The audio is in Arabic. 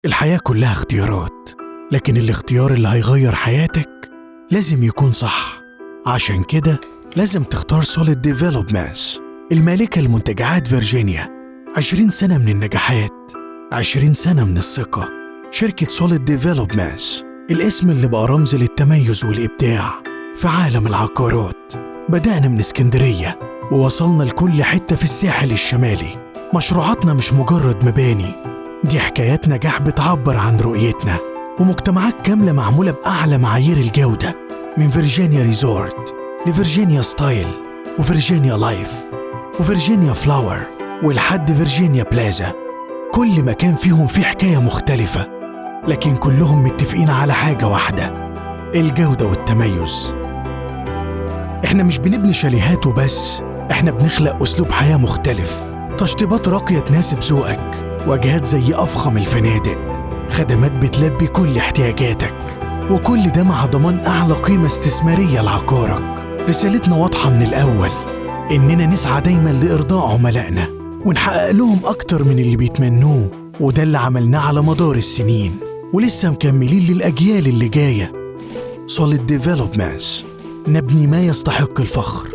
الحياة كلها اختيارات، لكن الاختيار اللي هيغير حياتك لازم يكون صح. عشان كده لازم تختار Solid Developments، المالكة لمنتجعات فيرجينيا. 20 سنة من النجاحات، 20 سنة من الثقة. شركة Solid Developments، الاسم اللي بقى رمز للتميز والإبداع في عالم العقارات. بدأنا من اسكندرية ووصلنا لكل حتة في الساحل الشمالي. مشروعاتنا مش مجرد مباني، دي حكايات نجاح بتعبر عن رؤيتنا، ومجتمعات كاملة معمولة بأعلى معايير الجودة، من فيرجينيا ريزورت لفيرجينيا ستايل وفيرجينيا لايف وفيرجينيا فلاور ولحد فيرجينيا بلازا. كل مكان فيهم فيه حكاية مختلفة، لكن كلهم متفقين على حاجة واحدة: الجودة والتميز. احنا مش بنبني شاليهات وبس، احنا بنخلق أسلوب حياة مختلف، تشطيبات راقية تناسب ذوقك، واجهات زي أفخم الفنادق، خدمات بتلبي كل احتياجاتك، وكل ده مع ضمان أعلى قيمة استثمارية لعقارك. رسالتنا واضحة من الأول، إننا نسعى دايماً لإرضاء عملائنا ونحقق لهم أكتر من اللي بيتمنوه، وده اللي عملناه على مدار السنين ولسه مكملين للأجيال اللي جاية. Solid Developments، نبني ما يستحق الفخر.